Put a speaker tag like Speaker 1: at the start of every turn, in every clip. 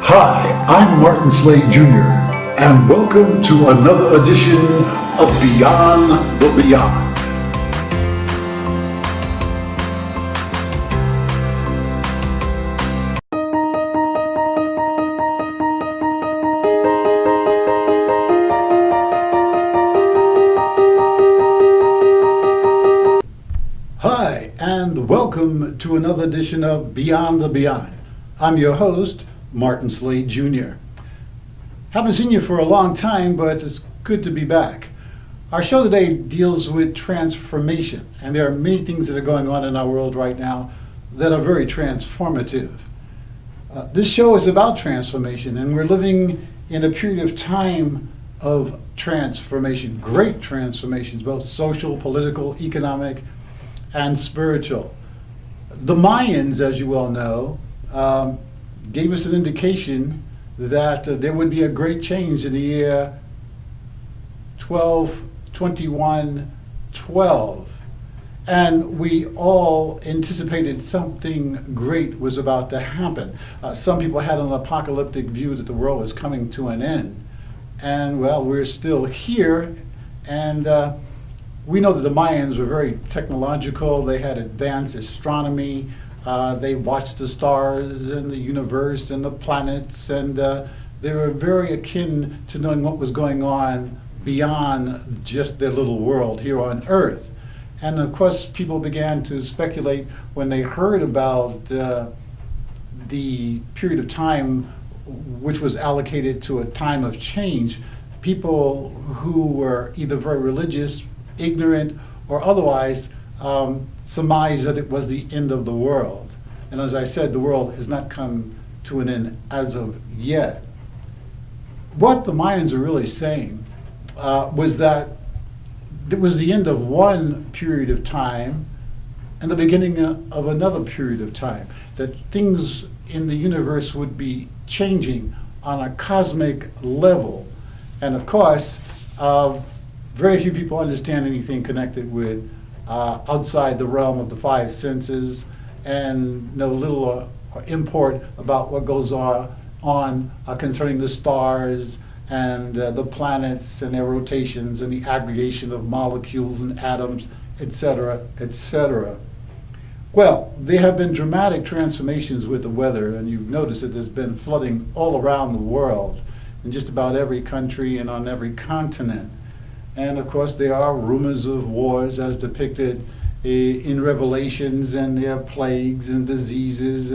Speaker 1: Hi, I'm Martin Slade Jr., and welcome to another edition of Beyond the Beyond. Hi, and welcome to another edition of Beyond the Beyond. I'm your host, Martin Slade Jr. Haven't seen you for a long time, but it's good to be back. Our show today deals with transformation, and there are many things that are going on in our world right now that are very transformative. This show is about transformation, and we're living in a period of time of transformation, great transformations, both social, political, economic, and spiritual. The Mayans, as you well know, gave us an indication that there would be a great change in the year 12/21/12, and we all anticipated something great was about to happen. Some people had an apocalyptic view that the world was coming to an end, and well, we're still here, and we know that the Mayans were very technological. They had advanced astronomy. They watched the stars and the universe and the planets, and they were very akin to knowing what was going on beyond just their little world here on Earth. And of course, people began to speculate when they heard about the period of time which was allocated to a time of change. People who were either very religious, ignorant, or otherwise surmised that it was the end of the world. And as I said, the world has not come to an end as of yet. What the Mayans are really saying was that it was the end of one period of time and the beginning of another period of time, that things in the universe would be changing on a cosmic level. And of course, very few people understand anything connected with outside the realm of the five senses, and know little or import about what goes on concerning the stars and the planets and their rotations and the aggregation of molecules and atoms, etc., etc. Well, there have been dramatic transformations with the weather, and you've noticed that there's been flooding all around the world, in just about every country and on every continent. And of course, there are rumors of wars as depicted in Revelations, and there are plagues and diseases.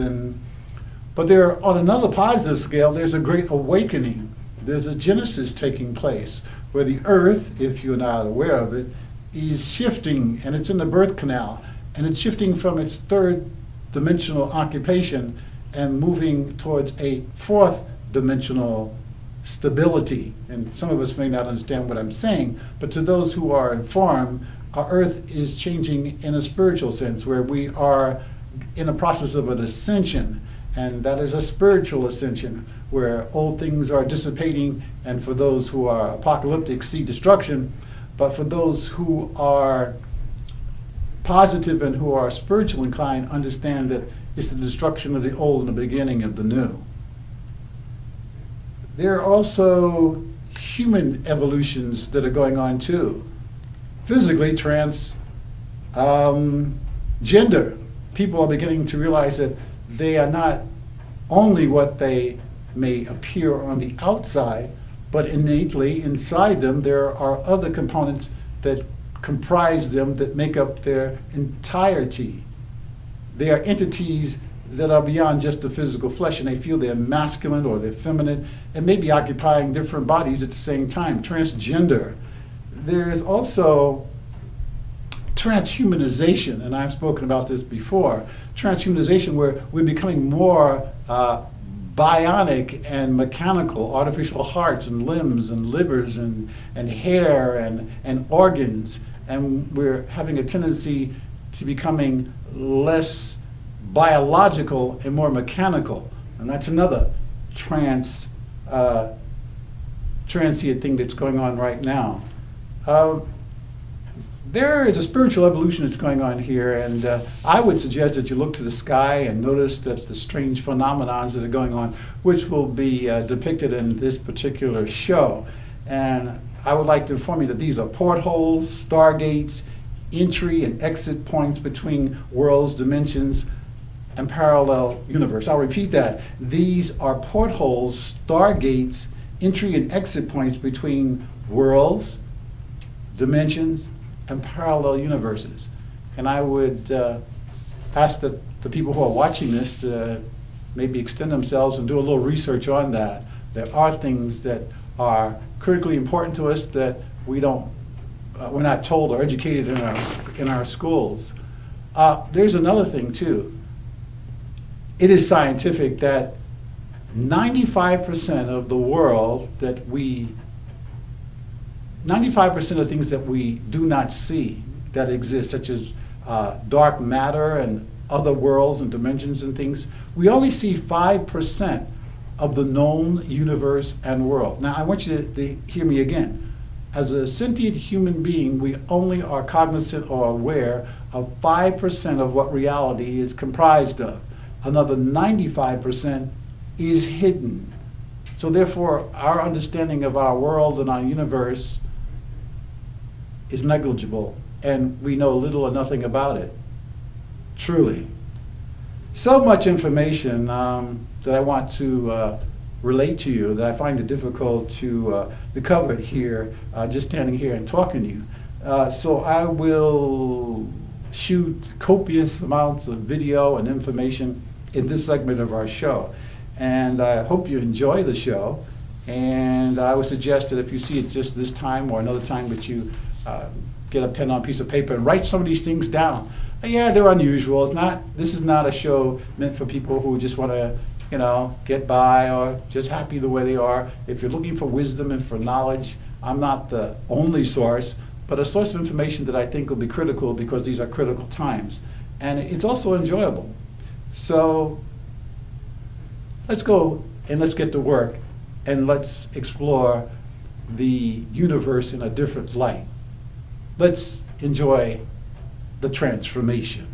Speaker 1: But there, on another positive scale, there's a great awakening. There's a genesis taking place where the earth, if you're not aware of it, is shifting, and it's in the birth canal, and it's shifting from its third dimensional occupation and moving towards a fourth dimensional stability. And some of us may not understand what I'm saying, but to those who are informed, our earth is changing in a spiritual sense, where we are in a process of an ascension, and that is a spiritual ascension, where old things are dissipating, and for those who are apocalyptic see destruction, but for those who are positive and who are spiritual inclined understand that it's the destruction of the old and the beginning of the new. There are also human evolutions that are going on too. Physically, gender. People are beginning to realize that they are not only what they may appear on the outside, but innately inside them there are other components that comprise them, that make up their entirety. They are entities that are beyond just the physical flesh, and they feel they're masculine or they're feminine, and maybe occupying different bodies at the same time. Transgender. There is also transhumanization, and I've spoken about this before. Transhumanization, where we're becoming more bionic and mechanical, artificial hearts and limbs and livers and hair and organs, and we're having a tendency to becoming less biological and more mechanical. And that's another transient thing that's going on right now. there is a spiritual evolution that's going on here, and I would suggest that you look to the sky and notice that the strange phenomena that are going on, which will be depicted in this particular show. And I would like to inform you that these are portholes, stargates, entry and exit points between worlds, dimensions, and parallel universe. I'll repeat that. These are portholes, stargates, entry and exit points between worlds, dimensions, and parallel universes. And I would ask the people who are watching this to maybe extend themselves and do a little research on that. There are things that are critically important to us that we're not told or educated in our schools. There's another thing too. It is scientific that 95% of the world that 95% of things that we do not see that exist, such as dark matter and other worlds and dimensions and things, we only see 5% of the known universe and world. Now, I want you to hear me again. As a sentient human being, we only are cognizant or aware of 5% of what reality is comprised of. Another 95% is hidden. So therefore, our understanding of our world and our universe is negligible, and we know little or nothing about it, truly. So much information that I want to relate to you that I find it difficult to cover it here, just standing here and talking to you. So I will shoot copious amounts of video and information in this segment of our show. And I hope you enjoy the show. And I would suggest that if you see it just this time or another time, that you get a pen on a piece of paper and write some of these things down. Yeah, they're unusual. This is not a show meant for people who just want to, get by or just happy the way they are. If you're looking for wisdom and for knowledge, I'm not the only source, but a source of information that I think will be critical because these are critical times. And it's also enjoyable. So let's go and let's get to work and let's explore the universe in a different light. Let's enjoy the transformation.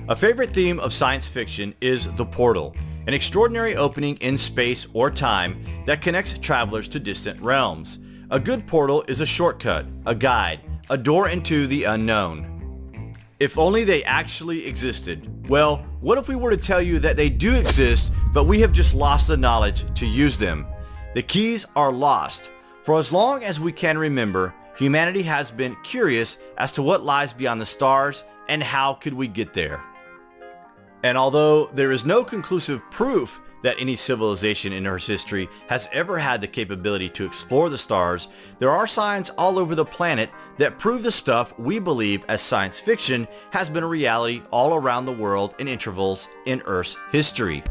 Speaker 2: A favorite theme of science fiction is the portal, an extraordinary opening in space or time that connects travelers to distant realms. A good portal is a shortcut, a guide, a door into the unknown. If only they actually existed. Well, what if we were to tell you that they do exist, but we have just lost the knowledge to use them? The keys are lost. For as long as we can remember, humanity has been curious as to what lies beyond the stars and how could we get there. And although there is no conclusive proof that any civilization in Earth's history has ever had the capability to explore the stars, there are signs all over the planet that prove the stuff we believe as science fiction has been a reality all around the world in intervals in Earth's history.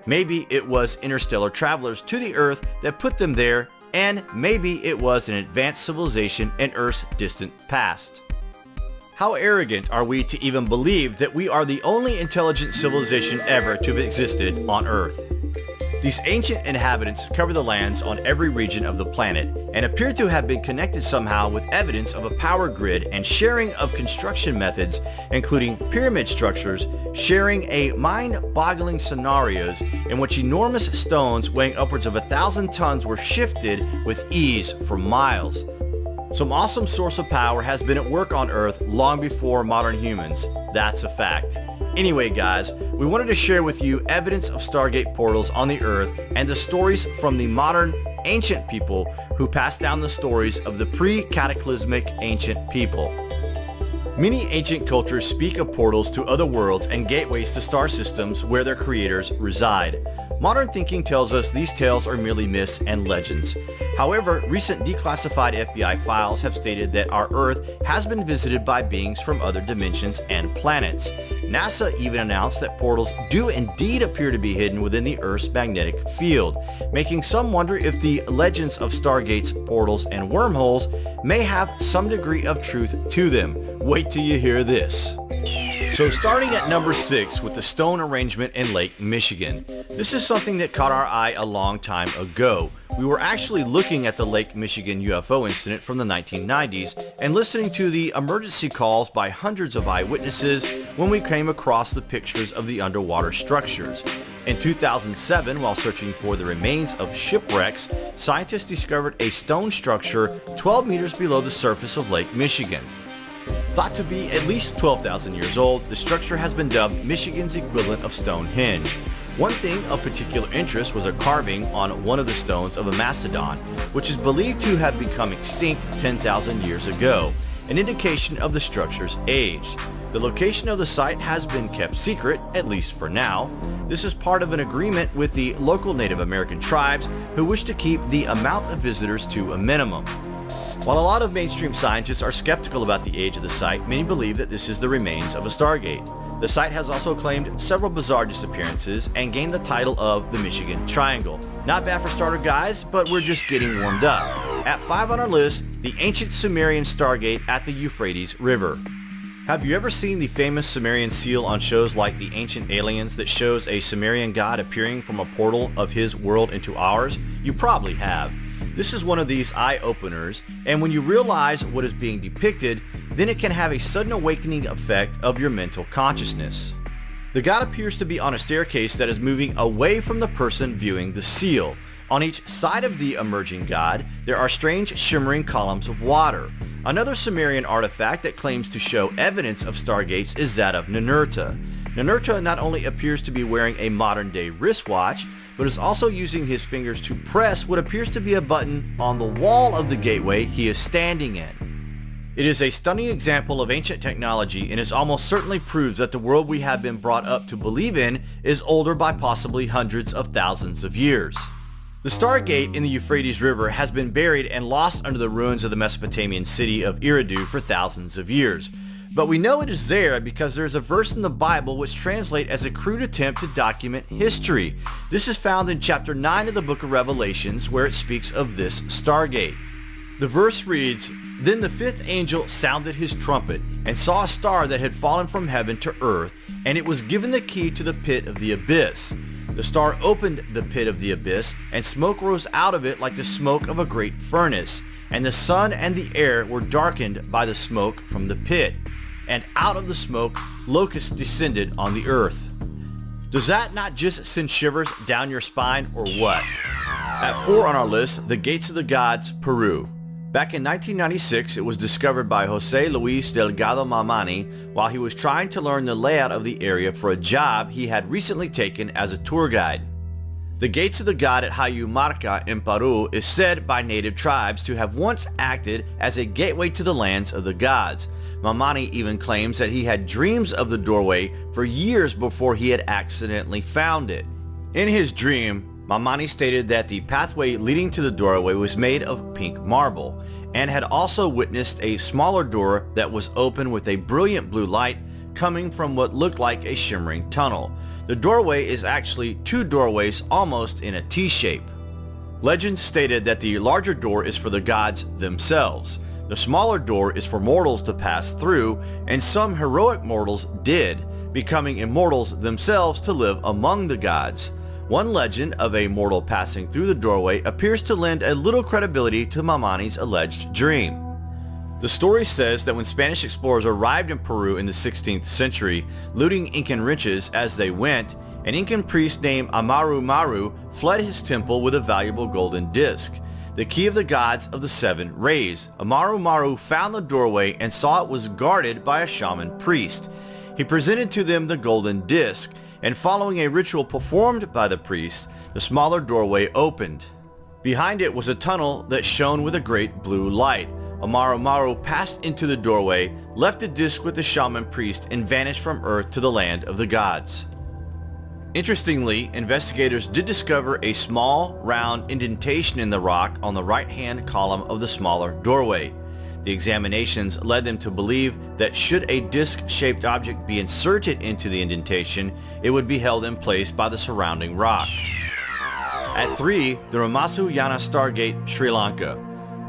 Speaker 2: Maybe it was interstellar travelers to the Earth that put them there, and maybe it was an advanced civilization in Earth's distant past. How arrogant are we to even believe that we are the only intelligent civilization ever to have existed on Earth? These ancient inhabitants cover the lands on every region of the planet and appear to have been connected somehow with evidence of a power grid and sharing of construction methods, including pyramid structures, sharing a mind-boggling scenarios in which enormous stones weighing upwards of 1,000 tons were shifted with ease for miles. Some awesome source of power has been at work on Earth long before modern humans. That's a fact. Anyway guys, we wanted to share with you evidence of Stargate portals on the Earth and the stories from the modern ancient people who passed down the stories of the pre-cataclysmic ancient people. Many ancient cultures speak of portals to other worlds and gateways to star systems where their creators reside. Modern thinking tells us these tales are merely myths and legends. However, recent declassified FBI files have stated that our Earth has been visited by beings from other dimensions and planets. NASA even announced that portals do indeed appear to be hidden within the Earth's magnetic field, making some wonder if the legends of stargates, portals, and wormholes may have some degree of truth to them. Wait till you hear this. So starting at number 6 with the stone arrangement in Lake Michigan. This is something that caught our eye a long time ago. We were actually looking at the Lake Michigan UFO incident from the 1990s and listening to the emergency calls by hundreds of eyewitnesses when we came across the pictures of the underwater structures. In 2007, while searching for the remains of shipwrecks, scientists discovered a stone structure 12 meters below the surface of Lake Michigan. Thought to be at least 12,000 years old, the structure has been dubbed Michigan's equivalent of Stonehenge. One thing of particular interest was a carving on one of the stones of a mastodon, which is believed to have become extinct 10,000 years ago, an indication of the structure's age. The location of the site has been kept secret, at least for now. This is part of an agreement with the local Native American tribes who wish to keep the amount of visitors to a minimum. While a lot of mainstream scientists are skeptical about the age of the site, many believe that this is the remains of a Stargate. The site has also claimed several bizarre disappearances and gained the title of the Michigan Triangle. Not bad for starter, guys, but we're just getting warmed up. At 5 on our list, the ancient Sumerian Stargate at the Euphrates River. Have you ever seen the famous Sumerian seal on shows like The Ancient Aliens that shows a Sumerian god appearing from a portal of his world into ours? You probably have. This is one of these eye-openers, and when you realize what is being depicted, then it can have a sudden awakening effect of your mental consciousness. The god appears to be on a staircase that is moving away from the person viewing the seal. On each side of the emerging god, there are strange shimmering columns of water. Another Sumerian artifact that claims to show evidence of stargates is that of Ninurta. Ninurta not only appears to be wearing a modern-day wristwatch, but is also using his fingers to press what appears to be a button on the wall of the gateway he is standing in. It is a stunning example of ancient technology, and it almost certainly proves that the world we have been brought up to believe in is older by possibly hundreds of thousands of years. The Stargate in the Euphrates River has been buried and lost under the ruins of the Mesopotamian city of Eridu for thousands of years. But we know it is there because there is a verse in the Bible which translates as a crude attempt to document history. This is found in chapter 9 of the book of Revelations, where it speaks of this Stargate. The verse reads, "Then the fifth angel sounded his trumpet, and saw a star that had fallen from heaven to earth, and it was given the key to the pit of the abyss. The star opened the pit of the abyss, and smoke rose out of it like the smoke of a great furnace, and the sun and the air were darkened by the smoke from the pit. And out of the smoke, locusts descended on the earth." Does that not just send shivers down your spine, or what? At 4 on our list, the Gates of the Gods, Peru. Back in 1996, it was discovered by Jose Luis Delgado Mamani while he was trying to learn the layout of the area for a job he had recently taken as a tour guide. The Gates of the God at Hayumarca in Peru is said by native tribes to have once acted as a gateway to the lands of the gods. Mamani even claims that he had dreams of the doorway for years before he had accidentally found it. In his dream, Mamani stated that the pathway leading to the doorway was made of pink marble, and had also witnessed a smaller door that was open with a brilliant blue light coming from what looked like a shimmering tunnel. The doorway is actually 2 doorways almost in a T-shape. Legends stated that the larger door is for the gods themselves. The smaller door is for mortals to pass through, and some heroic mortals did, becoming immortals themselves to live among the gods. One legend of a mortal passing through the doorway appears to lend a little credibility to Mamani's alleged dream. The story says that when Spanish explorers arrived in Peru in the 16th century, looting Incan riches as they went, an Incan priest named Amaru Maru fled his temple with a valuable golden disc, the key of the gods of the 7 rays. Amaru Maru found the doorway and saw it was guarded by a shaman priest. He presented to them the golden disc, and following a ritual performed by the priest, the smaller doorway opened. Behind it was a tunnel that shone with a great blue light. Amaru Maru passed into the doorway, left the disc with the shaman priest, and vanished from Earth to the land of the gods. Interestingly, investigators did discover a small, round indentation in the rock on the right-hand column of the smaller doorway. The examinations led them to believe that should a disc-shaped object be inserted into the indentation, it would be held in place by the surrounding rock. At 3, the Ramasu Yana Stargate, Sri Lanka.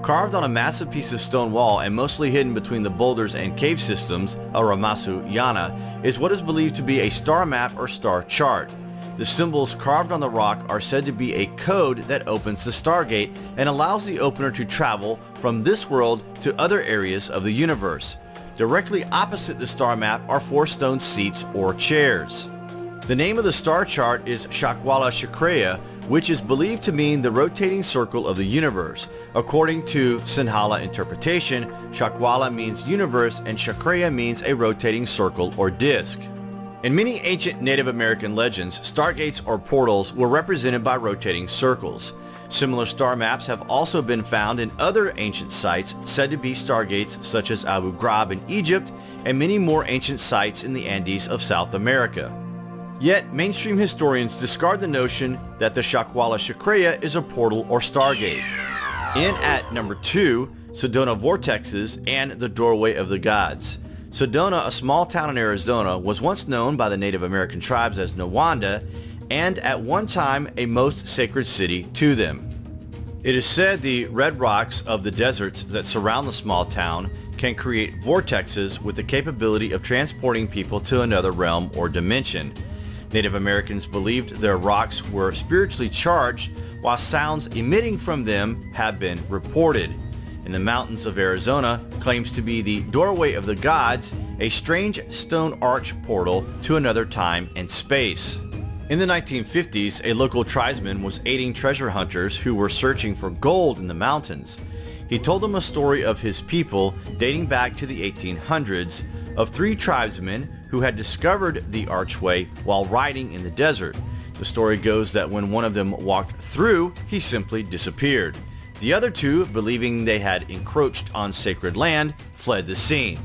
Speaker 2: Carved on a massive piece of stone wall and mostly hidden between the boulders and cave systems, a Ramasu Yana, is what is believed to be a star map or star chart. The symbols carved on the rock are said to be a code that opens the Stargate and allows the opener to travel from this world to other areas of the universe. Directly opposite the star map are 4 stone seats or chairs. The name of the star chart is Shakwala Chakreya, which is believed to mean the rotating circle of the universe. According to Sinhala interpretation, Shakwala means universe and Chakreya means a rotating circle or disk. In many ancient Native American legends, stargates or portals were represented by rotating circles. Similar star maps have also been found in other ancient sites said to be stargates, such as Abu Ghraib in Egypt and many more ancient sites in the Andes of South America. Yet, mainstream historians discard the notion that the Shakwala Chakreya is a portal or stargate. In at number 2, Sedona Vortexes and the Doorway of the Gods. Sedona, a small town in Arizona, was once known by the Native American tribes as Nawanda, and at one time a most sacred city to them. It is said the red rocks of the deserts that surround the small town can create vortexes with the capability of transporting people to another realm or dimension. Native Americans believed their rocks were spiritually charged, while sounds emitting from them have been reported. In the mountains of Arizona claims to be the Doorway of the Gods, a strange stone arch portal to another time and space. In the 1950s, a local tribesman was aiding treasure hunters who were searching for gold in the mountains. He told them a story of his people dating back to the 1800s of 3 tribesmen who had discovered the archway while riding in the desert. The story goes that when one of them walked through, he simply disappeared. The other 2, believing they had encroached on sacred land, fled the scene.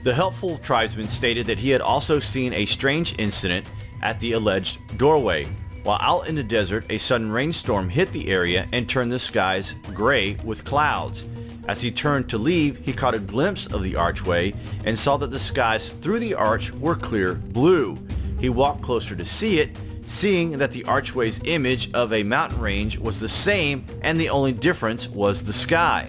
Speaker 2: The helpful tribesman stated that he had also seen a strange incident at the alleged doorway. While out in the desert, a sudden rainstorm hit the area and turned the skies gray with clouds. As he turned to leave, he caught a glimpse of the archway and saw that the skies through the arch were clear blue. He walked closer to see it, seeing that the archway's image of a mountain range was the same and the only difference was the sky.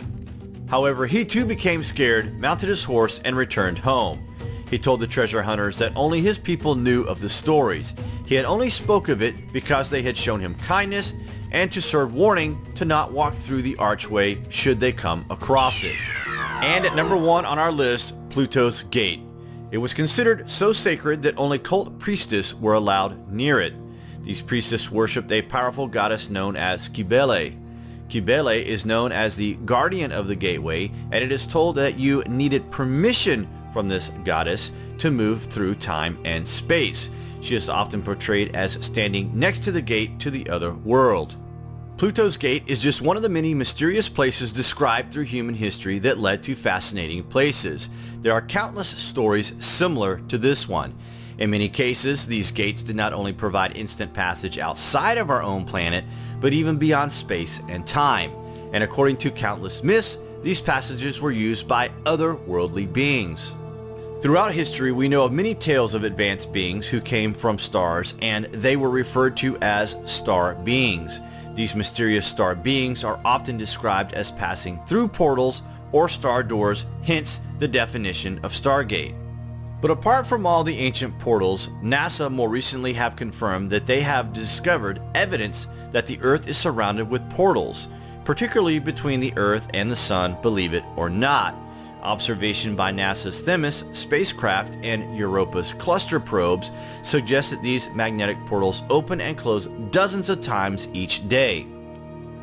Speaker 2: However, he too became scared, mounted his horse, and returned home. He told the treasure hunters that only his people knew of the stories. He had only spoke of it because they had shown him kindness and to serve warning to not walk through the archway should they come across it. And at number 1 on our list, Pluto's Gate. It was considered so sacred that only cult priestesses were allowed near it. These priestesses worshipped a powerful goddess known as Kybele. Kybele is known as the guardian of the gateway, and it is told that you needed permission from this goddess to move through time and space. She is often portrayed as standing next to the gate to the other world. Pluto's Gate is just one of the many mysterious places described through human history that led to fascinating places. There are countless stories similar to this one. In many cases, these gates did not only provide instant passage outside of our own planet, but even beyond space and time. And according to countless myths, these passages were used by otherworldly beings. Throughout history, we know of many tales of advanced beings who came from stars, and they were referred to as star beings. These mysterious star beings are often described as passing through portals or star doors, hence the definition of Stargate. But apart from all the ancient portals, NASA more recently have confirmed that they have discovered evidence that the Earth is surrounded with portals, particularly between the Earth and the Sun, believe it or not. Observation by NASA's Themis spacecraft and Europa's cluster probes suggest that these magnetic portals open and close dozens of times each day.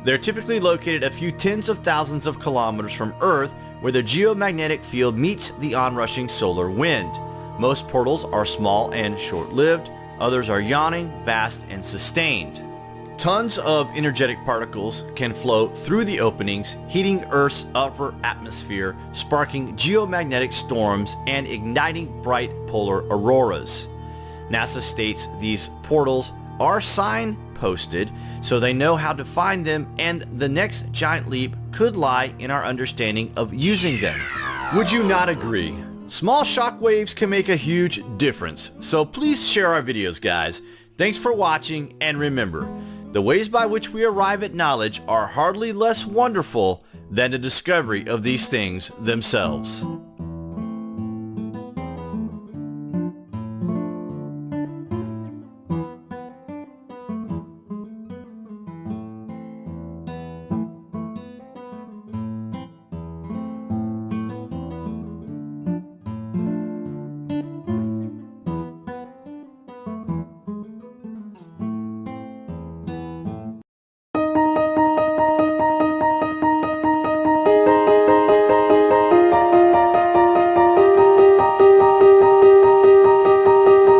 Speaker 2: They're typically located a few tens of thousands of kilometers from Earth, where the geomagnetic field meets the onrushing solar wind. Most portals are small and short-lived, others are yawning, vast, and sustained. Tons of energetic particles can flow through the openings, heating Earth's upper atmosphere, sparking geomagnetic storms, and igniting bright polar auroras. NASA states these portals are signposted, so they know how to find them, and the next giant leap could lie in our understanding of using them. Would you not agree? Small shockwaves can make a huge difference, so please share our videos, guys. Thanks for watching, and remember, the ways by which we arrive at knowledge are hardly less wonderful than the discovery of these things themselves.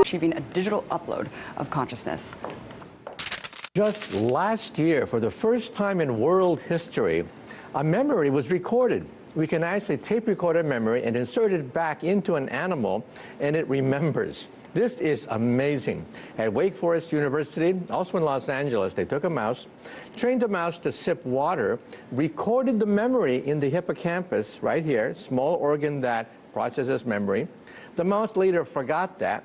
Speaker 3: Achieving a digital upload of consciousness.
Speaker 4: Just last year, for the first time in world history, a memory was recorded. We can actually tape record a memory and insert it back into an animal, and it remembers. This is amazing. At Wake Forest University, also in Los Angeles, they took a mouse, trained the mouse to sip water, recorded the memory in the hippocampus right here, small organ that processes memory. The mouse later forgot that.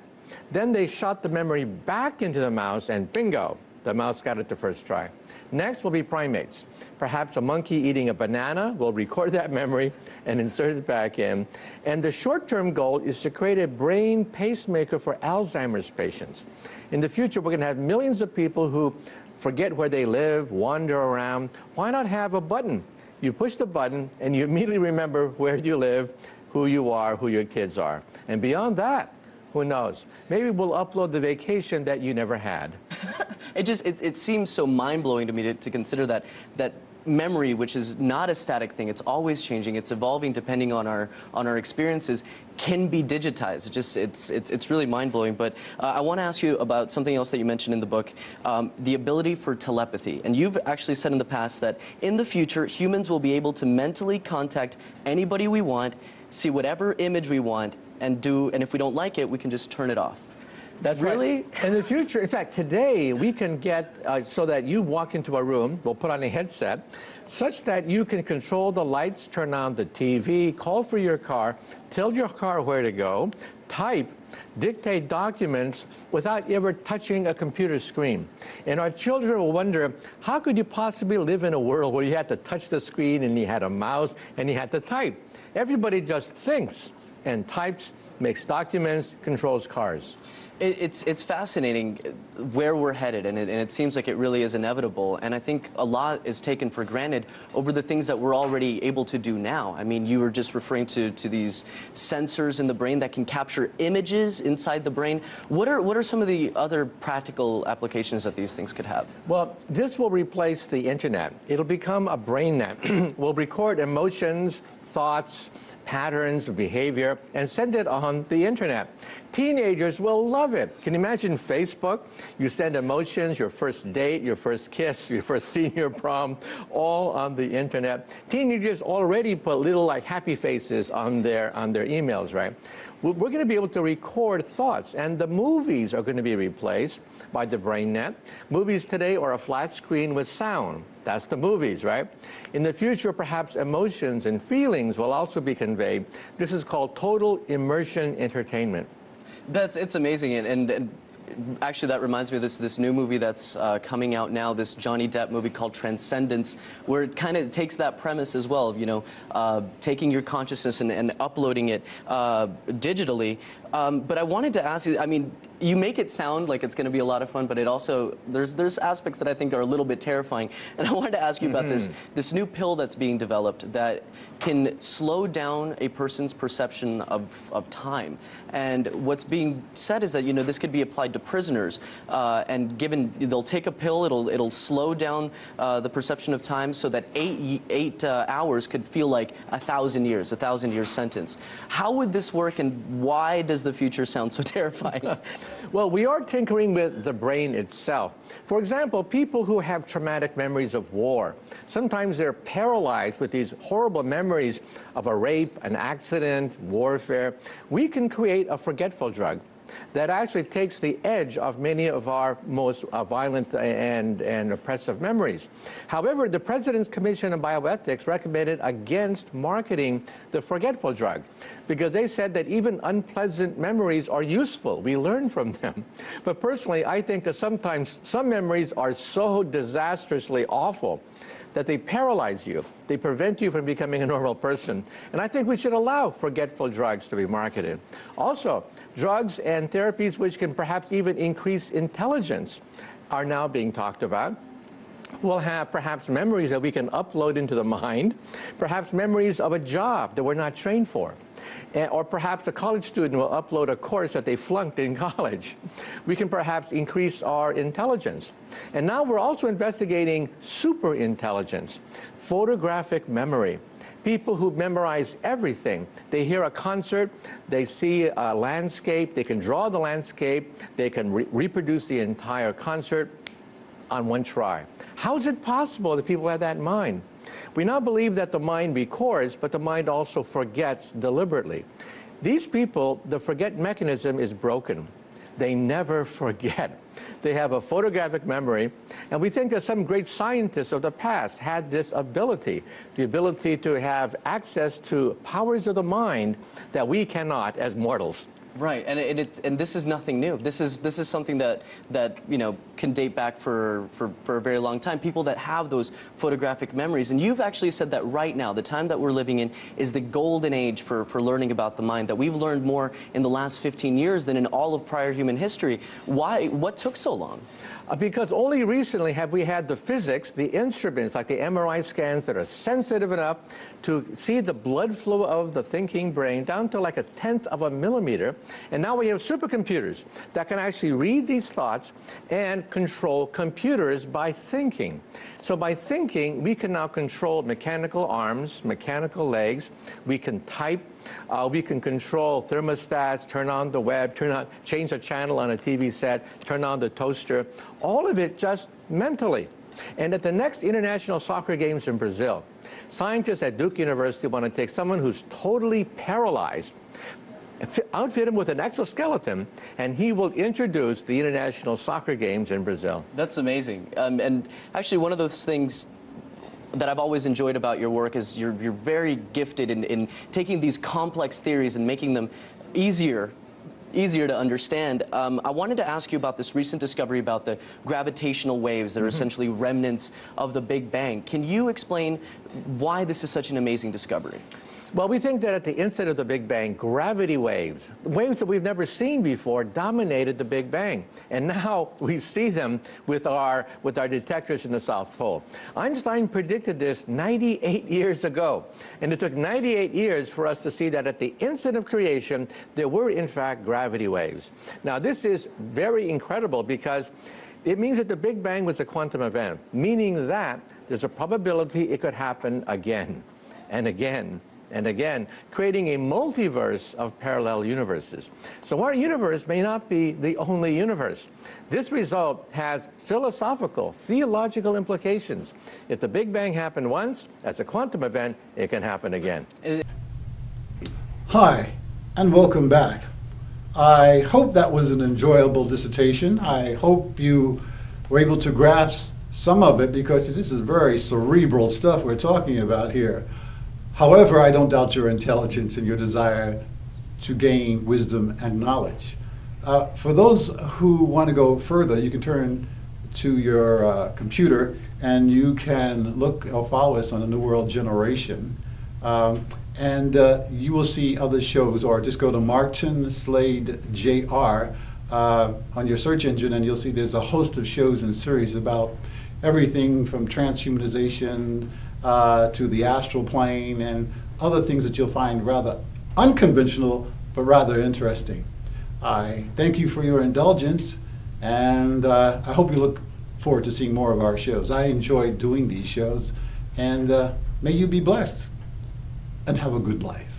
Speaker 4: Then they shot the memory back into the mouse, and bingo, the mouse got it the first try. Next will be primates. Perhaps a monkey eating a banana will record that memory and insert it back in. And the short-term goal is to create a brain pacemaker for Alzheimer's patients. In the future, we're going to have millions of people who forget where they live, wander around. Why not have a button? You push the button, and you immediately remember where you live, who you are, who your kids are. And beyond that, who knows? Maybe we'll upload the vacation that you never had.
Speaker 5: It seems so mind-blowing to me to consider that memory, which is not a static thing, it's always changing, it's evolving depending on our experiences, can be digitized. It's really mind-blowing. But I want to ask you about something else that you mentioned in the book, the ability for telepathy. And you've actually said in the past that in the future, humans will be able to mentally contact anybody we want, see whatever image we want, and if we don't like it, we can just turn it off.
Speaker 4: That's
Speaker 5: really?
Speaker 4: Right. In the future, in fact, today we can get so that you walk into a room, we'll put on a headset, such that you can control the lights, turn on the TV, call for your car, tell your car where to go, type, dictate documents without ever touching a computer screen. And our children will wonder, how could you possibly live in a world where you had to touch the screen and you had a mouse and you had to type? Everybody just thinks and types, makes documents, controls cars.
Speaker 5: It's fascinating where we're headed, and it seems like it really is inevitable. And I think a lot is taken for granted over the things that we're already able to do now. I mean, you were just referring to these sensors in the brain that can capture images inside the brain. What are some of the other practical applications that these things could have?
Speaker 4: Well, this will replace the internet. It'll become a brain net. We'll record emotions, thoughts, patterns of behavior, and send it on the internet. Teenagers will love it. Can you imagine Facebook? You send emotions, your first date, your first kiss, your first senior prom, all on the internet. Teenagers already put little like happy faces on their emails, right? We're going to be able to record thoughts, and the movies are going to be replaced by the brain net. Movies today are a flat screen with sound. That's the movies, right? In the future, perhaps emotions and feelings will also be conveyed. This is called total immersion entertainment.
Speaker 5: It's amazing, and actually that reminds me of this new movie that's coming out now, this Johnny Depp movie called Transcendence, where it kind of takes that premise as well, you know, taking your consciousness and uploading it digitally. But I wanted to ask you, I mean, you make it sound like it's going to be a lot of fun, but it also, there's aspects that I think are a little bit terrifying. And I wanted to ask you about this new pill that's being developed that can slow down a person's perception of time. And what's being said is that, you know, this could be applied to prisoners, and given, they'll take a pill, it'll slow down the perception of time so that eight hours could feel like 1,000 years, a 1,000-year sentence. How would this work, and why does the future sound so terrifying?
Speaker 4: Well, we are tinkering with the brain itself. For example, people who have traumatic memories of war, sometimes they're paralyzed with these horrible memories of a rape, an accident, warfare. We can create a forgetful drug that actually takes the edge of many of our most violent and oppressive memories. However, the President's Commission on Bioethics recommended against marketing the forgetful drug because they said that even unpleasant memories are useful. We learn from them. But personally, I think that sometimes some memories are so disastrously awful that they paralyze you. They prevent you from becoming a normal person. And I think we should allow forgetful drugs to be marketed. Also, drugs and therapies which can perhaps even increase intelligence are now being talked about. We'll have perhaps memories that we can upload into the mind, perhaps memories of a job that we're not trained for. Or perhaps a college student will upload a course that they flunked in college. We can perhaps increase our intelligence. And now we're also investigating super intelligence, photographic memory. People who memorize everything. They hear a concert, they see a landscape, they can draw the landscape, they can reproduce the entire concert on one try. How is it possible that people have that in mind? We now believe that the mind records, but the mind also forgets deliberately. These people, the forget mechanism is broken. They never forget. They have a photographic memory, and we think that some great scientists of the past had this ability, the ability to have access to powers of the mind that we cannot as mortals.
Speaker 5: Right, and this is nothing new. This is something that you know can date back for a very long time. People that have those photographic memories, and you've actually said that right now, the time that we're living in is the golden age for learning about the mind. That we've learned more in the last 15 years than in all of prior human history. Why? What took so long?
Speaker 4: Because only recently have we had the physics, the instruments like the MRI scans that are sensitive enough to see the blood flow of the thinking brain down to like 1/10 of a millimeter. And now we have supercomputers that can actually read these thoughts and control computers by thinking. So by thinking, we can now control mechanical arms, mechanical legs. We can type. We can control thermostats, turn on the web, change a channel on a TV set, turn on the toaster. All of it just mentally. And at the next International Soccer Games in Brazil, scientists at Duke University want to take someone who's totally paralyzed, outfit him with an exoskeleton, and he will introduce the International Soccer Games in Brazil.
Speaker 5: That's amazing. And actually, one of those things that I've always enjoyed about your work is you're very gifted in taking these complex theories and making them easier to understand. I wanted to ask you about this recent discovery about the gravitational waves that are essentially remnants of the Big Bang. Can you explain why this is such an amazing discovery?
Speaker 4: Well, we think that at the inset of the Big Bang, gravity waves, waves that we've never seen before, dominated the Big Bang. And now we see them with our detectors in the South Pole. Einstein predicted this 98 years ago. And it took 98 years for us to see that at the inset of creation, there were, in fact, gravity waves. Now, this is very incredible because it means that the Big Bang was a quantum event, meaning that there's a probability it could happen again and again and again, creating a multiverse of parallel universes. So our universe may not be the only universe. This result has philosophical, theological implications. If the Big Bang happened once, as a quantum event, it can happen again.
Speaker 1: Hi, and welcome back. I hope that was an enjoyable dissertation. I hope you were able to grasp some of it because this is very cerebral stuff we're talking about here. However, I don't doubt your intelligence and your desire to gain wisdom and knowledge. For those who want to go further, you can turn to your computer and you can look or follow us on the New World Generation. And you will see other shows, or just go to Martin Slade Jr. On your search engine, and you'll see there's a host of shows and series about everything from transhumanization to the astral plane and other things that you'll find rather unconventional but rather interesting. I thank you for your indulgence, and I hope you look forward to seeing more of our shows. I enjoy doing these shows, and may you be blessed and have a good life.